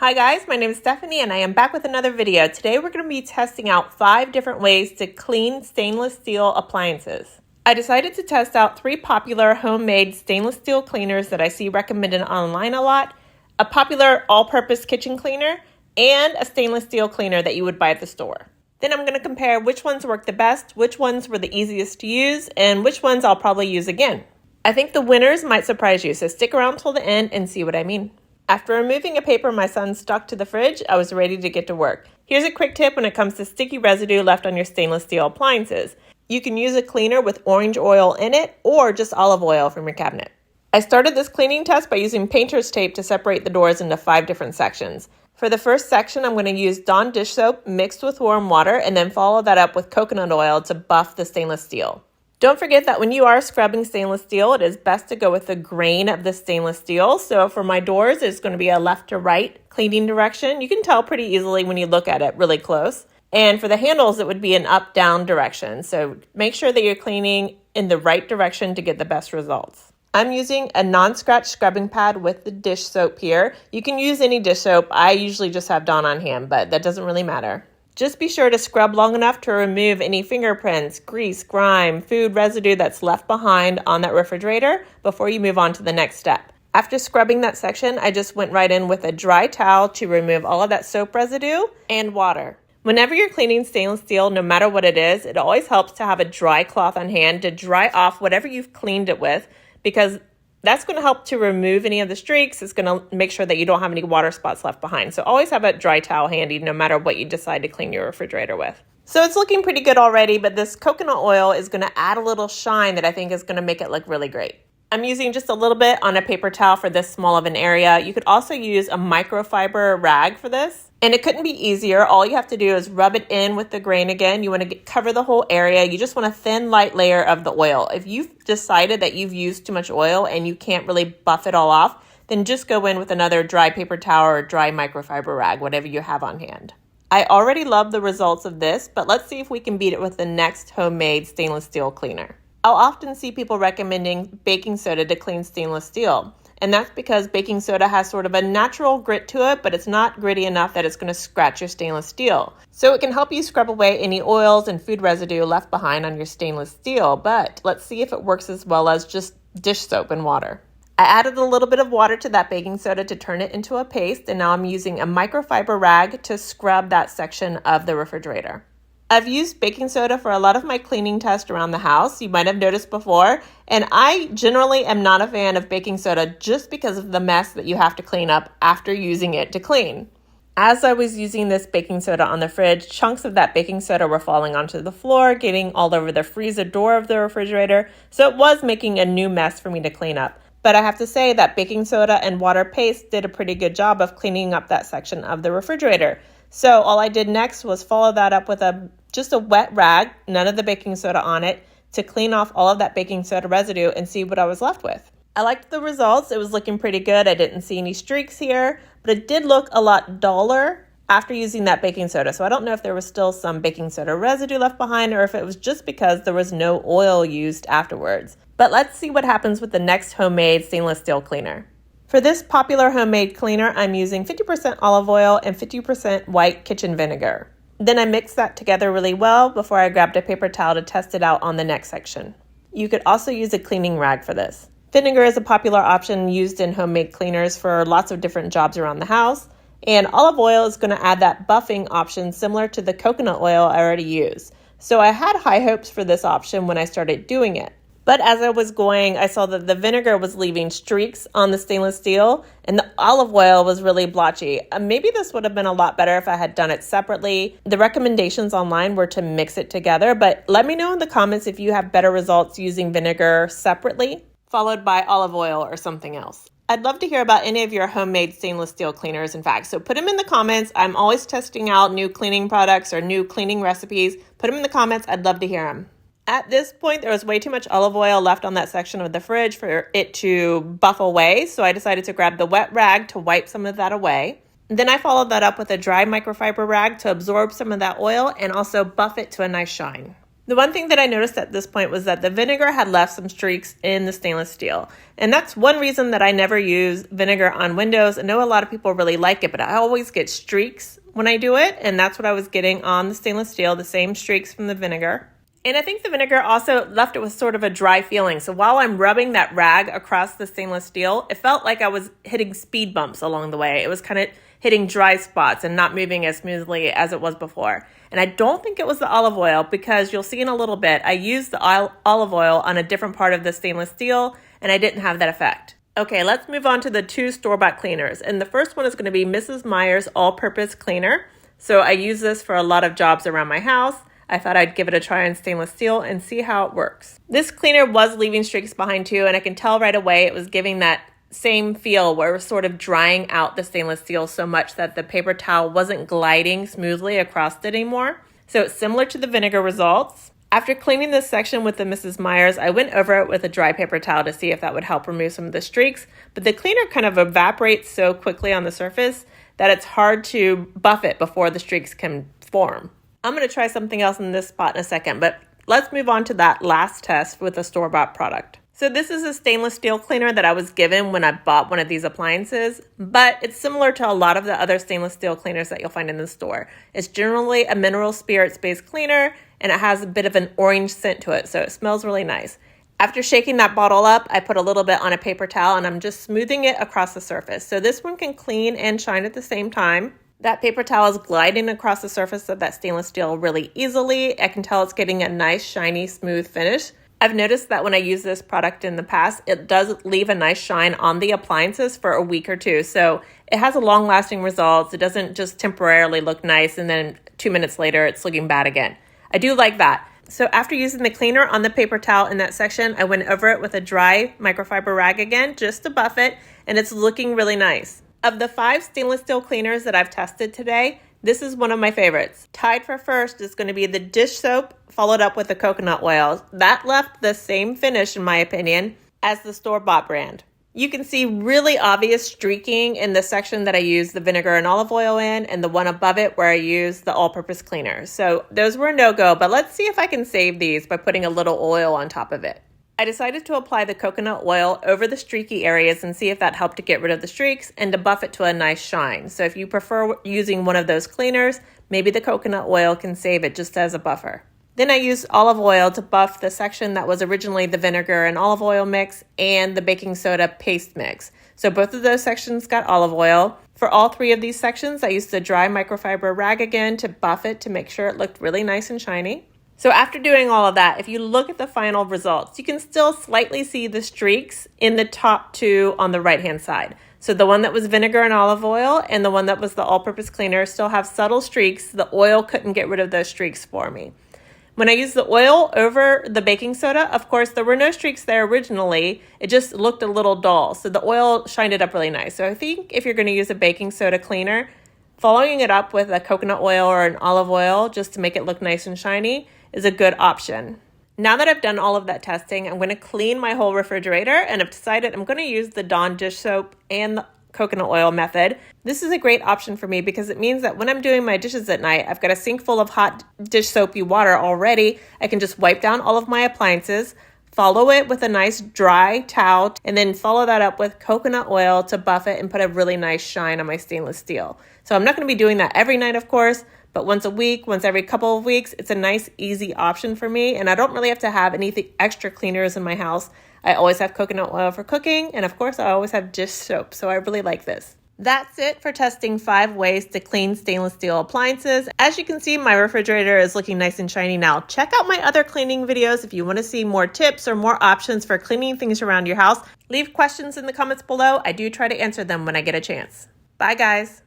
Hi guys, my name is Stephanie and I am back with another video. Today we're going to be testing out 5 different ways to clean stainless steel appliances. I decided to test out 3 popular homemade stainless steel cleaners that I see recommended online a lot, a popular all-purpose kitchen cleaner, and a stainless steel cleaner that you would buy at the store. Then I'm going to compare which ones work the best, which ones were the easiest to use, and which ones I'll probably use again. I think the winners might surprise you, so stick around till the end and see what I mean. After removing a paper my son stuck to the fridge, I was ready to get to work. Here's a quick tip when it comes to sticky residue left on your stainless steel appliances. You can use a cleaner with orange oil in it or just olive oil from your cabinet. I started this cleaning test by using painter's tape to separate the doors into 5 different sections. For the first section, I'm going to use Dawn dish soap mixed with warm water and then follow that up with coconut oil to buff the stainless steel. Don't forget that when you are scrubbing stainless steel, it is best to go with the grain of the stainless steel. So for my doors, it's going to be a left to right cleaning direction. You can tell pretty easily when you look at it really close. And for the handles, it would be an up-down direction. So make sure that you're cleaning in the right direction to get the best results. I'm using a non-scratch scrubbing pad with the dish soap here. You can use any dish soap. I usually just have Dawn on hand, but that doesn't really matter. Just be sure to scrub long enough to remove any fingerprints, grease, grime, food residue that's left behind on that refrigerator before you move on to the next step. After scrubbing that section, I just went right in with a dry towel to remove all of that soap residue and water. Whenever you're cleaning stainless steel, no matter what it is, it always helps to have a dry cloth on hand to dry off whatever you've cleaned it with, because that's going to help to remove any of the streaks. It's going to make sure that you don't have any water spots left behind. So always have a dry towel handy no matter what you decide to clean your refrigerator with. So it's looking pretty good already, but this coconut oil is going to add a little shine that I think is going to make it look really great. I'm using just a little bit on a paper towel for this small of an area. You could also use a microfiber rag for this. And it couldn't be easier. All you have to do is rub it in with the grain again. You want to cover the whole area. You just want a thin, light layer of the oil. If you've decided that you've used too much oil and you can't really buff it all off, then just go in with another dry paper towel or dry microfiber rag, whatever you have on hand. I already love the results of this, but let's see if we can beat it with the next homemade stainless steel cleaner. I'll often see people recommending baking soda to clean stainless steel. And that's because baking soda has sort of a natural grit to it, but it's not gritty enough that it's going to scratch your stainless steel. So it can help you scrub away any oils and food residue left behind on your stainless steel, but let's see if it works as well as just dish soap and water. I added a little bit of water to that baking soda to turn it into a paste, and now I'm using a microfiber rag to scrub that section of the refrigerator. I've used baking soda for a lot of my cleaning tests around the house. You might have noticed before, and I generally am not a fan of baking soda just because of the mess that you have to clean up after using it to clean. As I was using this baking soda on the fridge, chunks of that baking soda were falling onto the floor, getting all over the freezer door of the refrigerator, so it was making a new mess for me to clean up. But I have to say that baking soda and water paste did a pretty good job of cleaning up that section of the refrigerator. So all I did next was follow that up with just a wet rag, none of the baking soda on it, to clean off all of that baking soda residue and see what I was left with. I liked the results. It was looking pretty good. I didn't see any streaks here, but it did look a lot duller after using that baking soda. So I don't know if there was still some baking soda residue left behind or if it was just because there was no oil used afterwards. But let's see what happens with the next homemade stainless steel cleaner. For this popular homemade cleaner, I'm using 50% olive oil and 50% white kitchen vinegar. Then I mixed that together really well before I grabbed a paper towel to test it out on the next section. You could also use a cleaning rag for this. Vinegar is a popular option used in homemade cleaners for lots of different jobs around the house. And olive oil is going to add that buffing option similar to the coconut oil I already used. So I had high hopes for this option when I started doing it. But as I was going, I saw that the vinegar was leaving streaks on the stainless steel and the olive oil was really blotchy. Maybe this would have been a lot better if I had done it separately. The recommendations online were to mix it together, but let me know in the comments if you have better results using vinegar separately, followed by olive oil or something else. I'd love to hear about any of your homemade stainless steel cleaners, in fact. So put them in the comments. I'm always testing out new cleaning products or new cleaning recipes. Put them in the comments. I'd love to hear them. At this point, there was way too much olive oil left on that section of the fridge for it to buff away, so I decided to grab the wet rag to wipe some of that away. Then I followed that up with a dry microfiber rag to absorb some of that oil and also buff it to a nice shine. The one thing that I noticed at this point was that the vinegar had left some streaks in the stainless steel. And that's one reason that I never use vinegar on windows. I know a lot of people really like it, but I always get streaks when I do it. And that's what I was getting on the stainless steel, the same streaks from the vinegar. And I think the vinegar also left it with sort of a dry feeling. So while I'm rubbing that rag across the stainless steel, it felt like I was hitting speed bumps along the way. It was kind of hitting dry spots and not moving as smoothly as it was before. And I don't think it was the olive oil, because you'll see in a little bit, I used the olive oil on a different part of the stainless steel and I didn't have that effect. Okay, let's move on to the 2 store-bought cleaners. And the first one is going to be Mrs. Meyer's all-purpose cleaner. So I use this for a lot of jobs around my house. I thought I'd give it a try on stainless steel and see how it works. This cleaner was leaving streaks behind too, and I can tell right away it was giving that same feel where it was sort of drying out the stainless steel so much that the paper towel wasn't gliding smoothly across it anymore. So it's similar to the vinegar results. After cleaning this section with the Mrs. Meyer's, I went over it with a dry paper towel to see if that would help remove some of the streaks, but the cleaner kind of evaporates so quickly on the surface that it's hard to buff it before the streaks can form. I'm going to try something else in this spot in a second, but let's move on to that last test with a store-bought product. So this is a stainless steel cleaner that I was given when I bought one of these appliances, but it's similar to a lot of the other stainless steel cleaners that you'll find in the store. It's generally a mineral spirits-based cleaner, and it has a bit of an orange scent to it, so it smells really nice. After shaking that bottle up, I put a little bit on a paper towel, and I'm just smoothing it across the surface. So this one can clean and shine at the same time. That paper towel is gliding across the surface of that stainless steel really easily. I can tell it's getting a nice, shiny, smooth finish. I've noticed that when I use this product in the past, it does leave a nice shine on the appliances for a week or two. So it has a long-lasting results. It doesn't just temporarily look nice and then 2 minutes later it's looking bad again. I do like that. So after using the cleaner on the paper towel in that section, I went over it with a dry microfiber rag again just to buff it, and it's looking really nice. Of the 5 stainless steel cleaners that I've tested today, this is one of my favorites. Tied for first is going to be the dish soap, followed up with the coconut oil. That left the same finish, in my opinion, as the store-bought brand. You can see really obvious streaking in the section that I used the vinegar and olive oil in, and the one above it where I used the all-purpose cleaner. So those were a no-go, but let's see if I can save these by putting a little oil on top of it. I decided to apply the coconut oil over the streaky areas and see if that helped to get rid of the streaks and to buff it to a nice shine. So if you prefer using one of those cleaners, maybe the coconut oil can save it just as a buffer. Then I used olive oil to buff the section that was originally the vinegar and olive oil mix and the baking soda paste mix. So both of those sections got olive oil. For all 3 of these sections, I used the dry microfiber rag again to buff it to make sure it looked really nice and shiny. So after doing all of that, if you look at the final results, you can still slightly see the streaks in the top 2 on the right-hand side. So the one that was vinegar and olive oil and the one that was the all-purpose cleaner still have subtle streaks. The oil couldn't get rid of those streaks for me. When I used the oil over the baking soda, of course, there were no streaks there originally. It just looked a little dull. So the oil shined it up really nice. So I think if you're going to use a baking soda cleaner, following it up with a coconut oil or an olive oil just to make it look nice and shiny is a good option. Now that I've done all of that testing, I'm going to clean my whole refrigerator, and I've decided I'm going to use the Dawn dish soap and the coconut oil method. This is a great option for me because it means that when I'm doing my dishes at night, I've got a sink full of hot dish soapy water already. I can just wipe down all of my appliances, follow it with a nice dry towel, and then follow that up with coconut oil to buff it and put a really nice shine on my stainless steel. So I'm not going to be doing that every night, of course, but once a week, once every couple of weeks, it's a nice, easy option for me. And I don't really have to have anything extra cleaners in my house. I always have coconut oil for cooking. And of course, I always have dish soap. So I really like this. That's it for testing 5 ways to clean stainless steel appliances. As you can see, my refrigerator is looking nice and shiny now. Check out my other cleaning videos if you want to see more tips or more options for cleaning things around your house. Leave questions in the comments below. I do try to answer them when I get a chance. Bye, guys.